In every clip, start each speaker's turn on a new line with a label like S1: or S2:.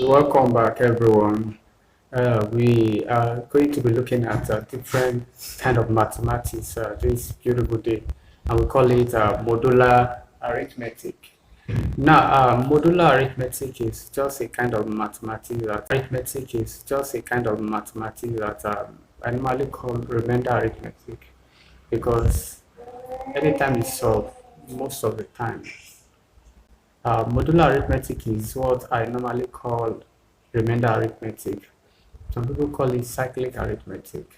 S1: Welcome back, everyone. We are going to be looking at a different kind of mathematics this beautiful day, and we call it modular arithmetic. Now, modular arithmetic is just a kind of mathematics that I normally call remainder arithmetic, because anytime you solve, most of the time, modular arithmetic is what I normally call remainder arithmetic. Some people call it cyclic arithmetic,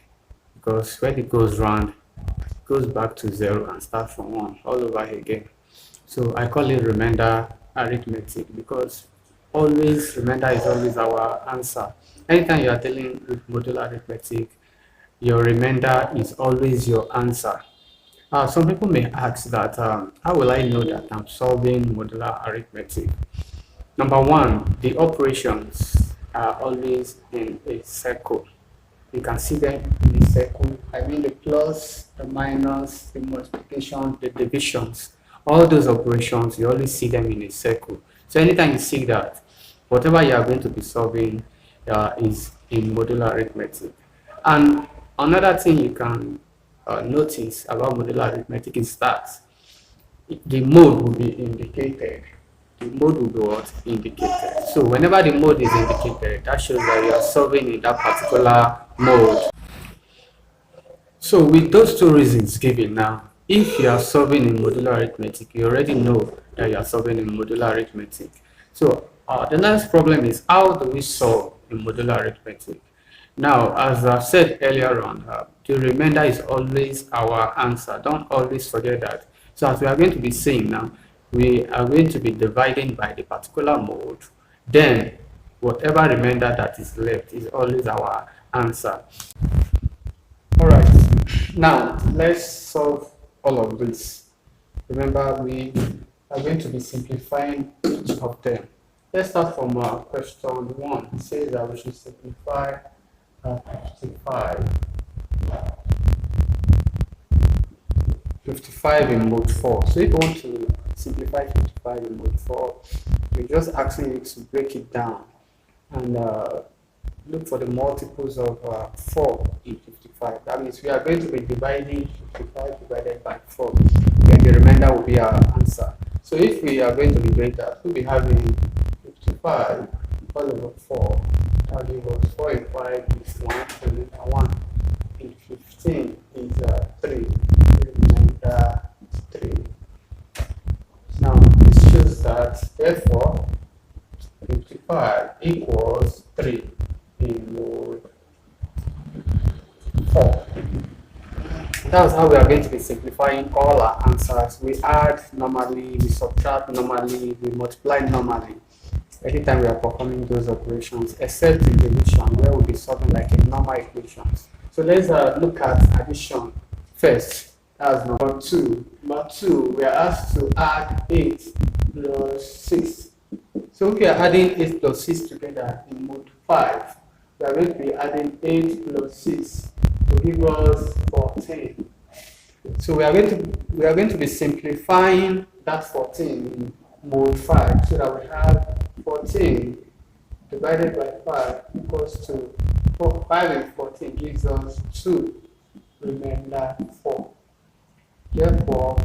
S1: because when it goes round, it goes back to zero and starts from one all over again. So I call it remainder arithmetic, because remainder is always our answer. Anytime you are dealing with modular arithmetic, your remainder is always your answer. Some people may ask that, how will I know that I'm solving modular arithmetic? Number one, the operations are always in a circle. You can see them in a circle. I mean the plus, the minus, the multiplication, the divisions. All those operations, you always see them in a circle. So anytime you see that, whatever you are going to be solving is in modular arithmetic. And another thing you can notice about modular arithmetic is that the mode will be indicated. The mode will be what? Indicated. So whenever the mode is indicated, that shows that you are solving in that particular mode. So with those two reasons given now, if you are solving in modular arithmetic, you already know that you are solving in modular arithmetic. So the next problem is, how do we solve in modular arithmetic? Now, as I've said earlier on, the remainder is always our answer. Don't always forget that. So as we are going to be saying now, we are going to be dividing by the particular mode. Then, whatever remainder that is left is always our answer. Alright, now let's solve all of this. Remember, we are going to be simplifying each of them. Let's start from question 1. It says that we should simplify 55 in mode 4. So if you want to simplify 55 in mode 4, we're just asking you to break it down and look for the multiples of 4 in 55. That means we are going to be dividing 55 divided by 4, and the remainder will be our answer. So if we are going to be doing that, we'll be having 55 all over 4. That gives us 4 and 5 is 1, remainder 1. In 15 is 3, remainder 3. Now this shows that, therefore, 55 equals 3 in mode 4. That's how we are going to be simplifying all our answers. We add normally, we subtract normally, we multiply normally. Anytime we are performing those operations, except the division, where we'll be solving like a normal equations. So let's look at addition first. That's number 2. Number 2, we are asked to add 8 plus 6. So if we are adding 8 plus 6 together in mode 5, we are going to be adding 8 plus 6 to give us 14. So we are going to be simplifying that 14 in mode 5, so that we have 14 divided by 5 equals to 4. 5 and 14 gives us 2, remainder 4. Therefore,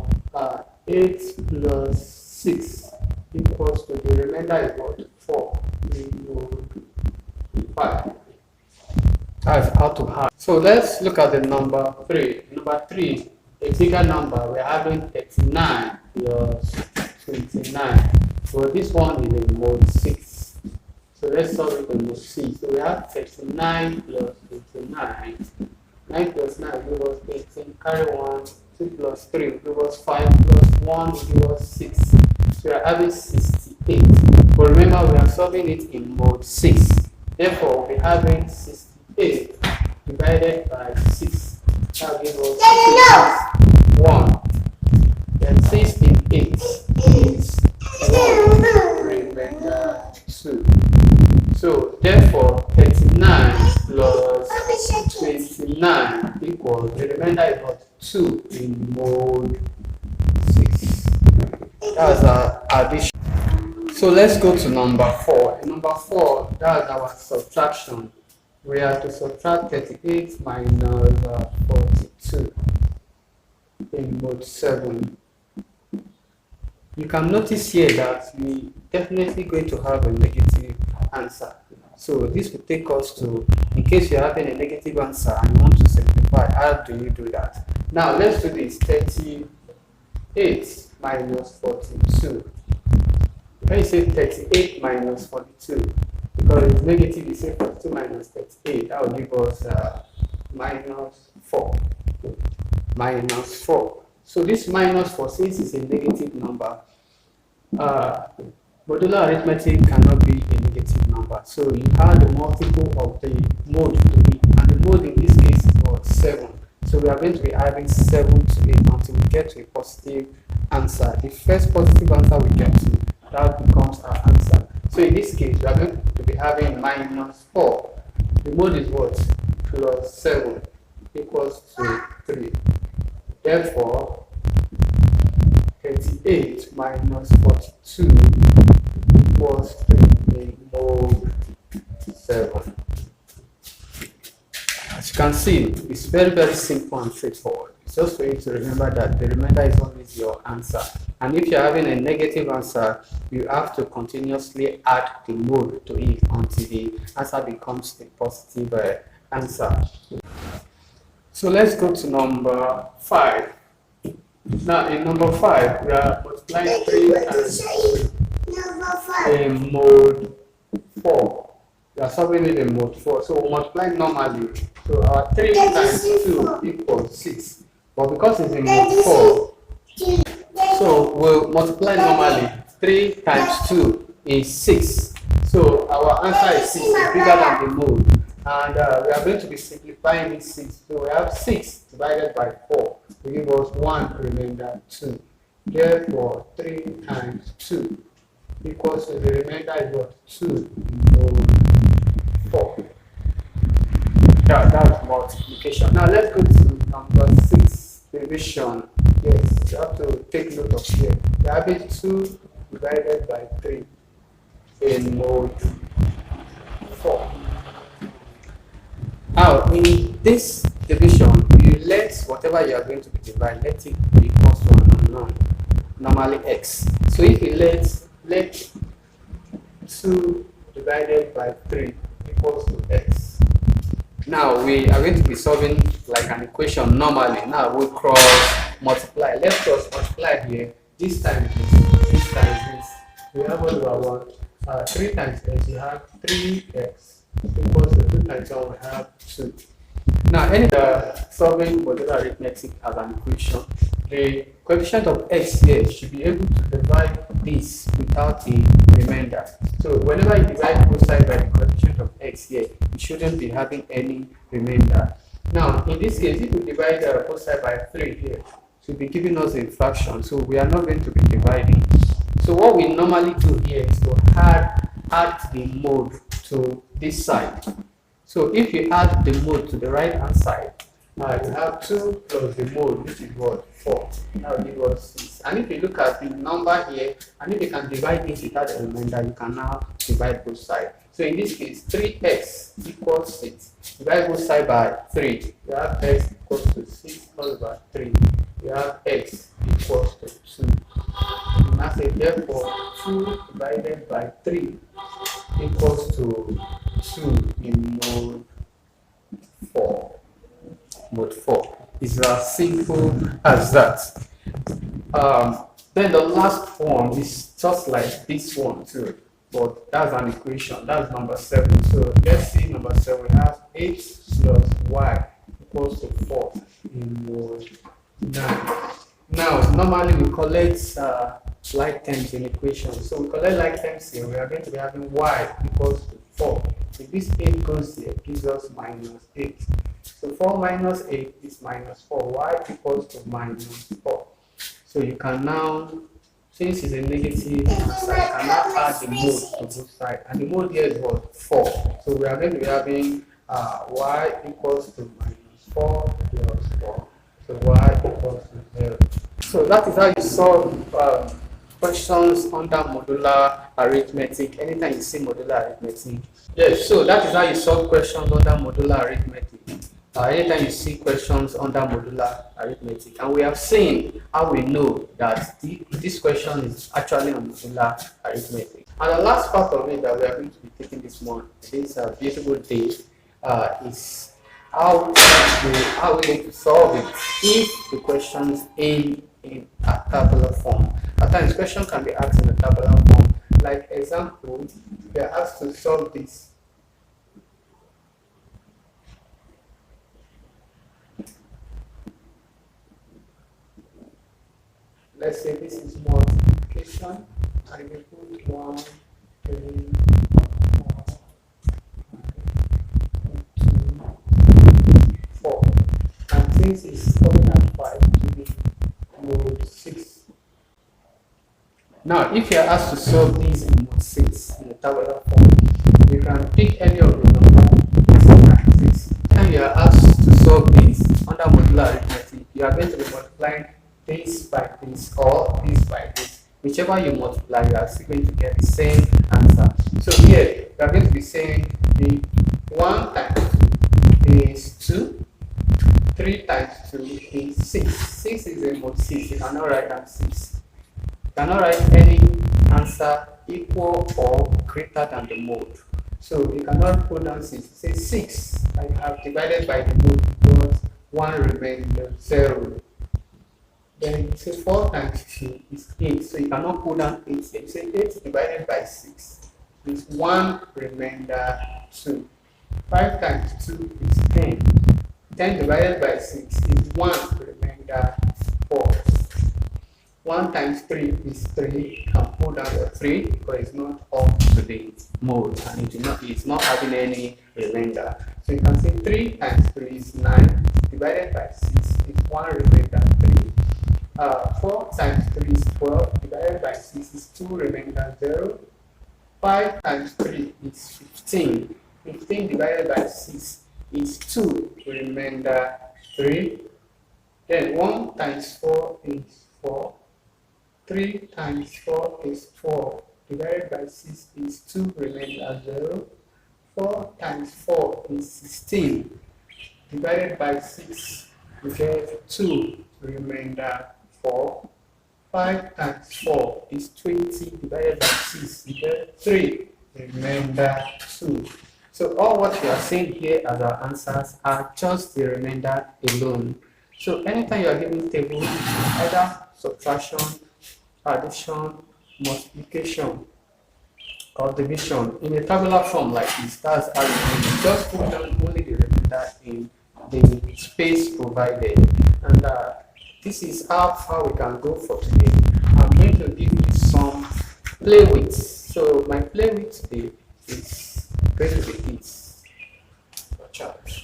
S1: 8 plus 6 equals to, the remainder is what? 4 in mode 5. That's how to have. So let's look at the number 3. Number 3, a bigger number. We're having 39 plus 29. So this one is in mode 6. So let's solve it in mode 6. So we have 39 plus 29. 9 plus 9 gives us 18. Carry 1. 2 plus 3 gives us 5 plus 1 gives us 6. So we are having 68. But remember, we are solving it in mode 6. Therefore, we're having 68 divided by 6. That gives us 1. Then 68 is 1, remainder 2. So therefore 39 plus 29 equals, the remainder is what? 2 in mode 6. That's our addition. So let's go to number 4. In number 4, That's our subtraction. We have to subtract 38 minus 42 in mode 7. You can notice here that we definitely going to have a negative answer. So this will take us to, in case you're having a negative answer and you want to simplify, how do you do that? Now let's do this. 38 minus 42. When you say 38 minus 42, because it's negative, you say 42 minus 38, that will give us minus 4. Minus 4. So this minus 4, since it's a negative number, modular arithmetic cannot be a negative number. So you add the multiple of the mode to it, and the mode in this case is what? 7. So we are going to be adding 7 to it until we get to a positive answer. The first positive answer we get to, that becomes our answer. So in this case, we are going to be having minus 4. The mode is what? Plus 7 equals to 3. Therefore, 38 minus 42 equals 3 in mode 7. As you can see, it's very, very simple and straightforward. It's just for you to remember that the remainder is always your answer. And if you're having a negative answer, you have to continuously add the mode to it until the answer becomes a positive answer. So let's go to number 5. Now in number 5, we are multiplying 3 times in mode 4. We are solving it in mode 4. So we'll multiply normally. So our 3 times 2 equals 6. But because it's in mode 4, so we'll multiply normally. 3 times 2 is 6. So our answer is 6, is bigger than the mode. And we are going to be simplifying this 6. So we have 6 divided by 4. We give us 1 remainder 2. Therefore, 3 times 2 equals to the remainder is what? 2 in mode 4. That's multiplication. Now let's go to number 6, division. Yes, you have to take note of here. We have it 2 divided by 3 in mode 4. Now, in this division, you let whatever you are going to be divided, let it be equals to an unknown, normally x. So if you let 2 divided by 3 equals to x. Now we are going to be solving like an equation normally. Now we cross multiply. Let's cross multiply here. This times this times this. We have what we want. 3 times x, you have 3x equals to 2 times 1, we have 2. Now, any solving modular arithmetic as an equation, the coefficient of x here should be able to divide this without a remainder. So, whenever you divide both sides by the coefficient of x here, you shouldn't be having any remainder. Now, in this case, if we divide both sides by 3 here, it should be giving us a fraction. So, we are not going to be dividing. So, what we normally do here is to add the mode to this side. So if you add the mode to the right hand side, you have 2 plus the mode, which is what? 4. That will give us 6. And if you look at the number here, and if you can divide this without a remainder, you can now divide both sides. So in this case, 3x equals 6. Divide both sides by 3. You have x equals to 6 plus by 3. You have x equals to 2. You now say therefore 2 divided by 3 equals to 2 in mode 4. Mode 4 is as simple as that. Then the last one is just like this one too, but that's an equation. That's number 7. So let's see number 7. We have 8 plus y equals to 4 in mode 9. Now, normally we collect like terms in equations. So we collect like terms here. We are going to be having y equals to 4. If this 8 goes here, it gives us minus 8. So 4 minus 8 is minus 4. Y equals to minus 4. So you can now, since it's a negative answer, you can now add the mode to both sides. And the mode here is what? 4. So we are going to be having y equals to minus 4 plus 4. So y equals to 0. So that is how you solve questions under modular arithmetic. Anytime you see modular arithmetic, yes, so that is how you solve questions under modular arithmetic. Anytime you see questions under modular arithmetic, and we have seen how we know that this question is actually on modular arithmetic. And the last part of it that we are going to be taking this morning, this beautiful day, is how we going to solve it if the question is in a tabular form. At times, question can be asked in a tabular form. Like example, we are asked to solve this. Let's say this is multiplication, and we put 1, 3, 4. And since it's coming at 5 to be mode 6. Now, if you are asked to solve these in mode 6 in a tabular form, you can pick any of the numbers. And you are asked to solve these under modular arithmetic, you are going to be multiplying this by this or this by this. Whichever you multiply, you are still going to get the same answer. So here, we are going to be saying the 1 times 2 is 2, 3 times 2 is 6. 6 is a mode 6. You cannot write down 6. You cannot write any answer equal or greater than the mode. So you cannot put down 6. Say 6. I have divided by the mode because 1 remains 0. Then you say 4 times 2 is 8. So you cannot put down 8. So you say 8 divided by 6 is 1 remainder 2. 5 times 2 is 10. 10 divided by 6 is 1 remainder 4. 1 times 3 is 3. You can put down the 3 because it's not up to the mode and it's not having any remainder. So you can say 3 times 3 is 9. Divided by 6 is 1 remainder 3. 4 times 3 is 12. Divided by 6 is 2 remainder 0. 5 times 3 is 15. 15 divided by 6 is 2 remainder 3. Then 1 times 4 is 4. 3 times 4 is 4. Divided by 6 is 2 remainder 0. 4 times 4 is 16. Divided by 6, we get 2 remainder 4. 5 times 4 is 20. Divided by 6, we get 3 remainder 2. So all what we are seeing here as our answers are just the remainder alone. So anytime you are given table, either subtraction, addition, multiplication, or division in a tabular form like this, that's how you just put down only the remainder in the space provided. And this is how far we can go for today. I'm going to give you some play with. So my play with today is going to be this. Watch out.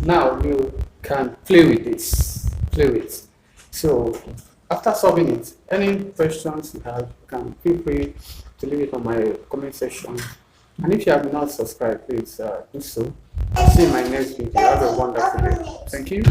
S1: Now you can play with this. Play with. So after solving it, any questions you have, you can feel free to leave it on my comment section. And if you have not subscribed, please do so. See you in my next video. Have a wonderful day. Thank you.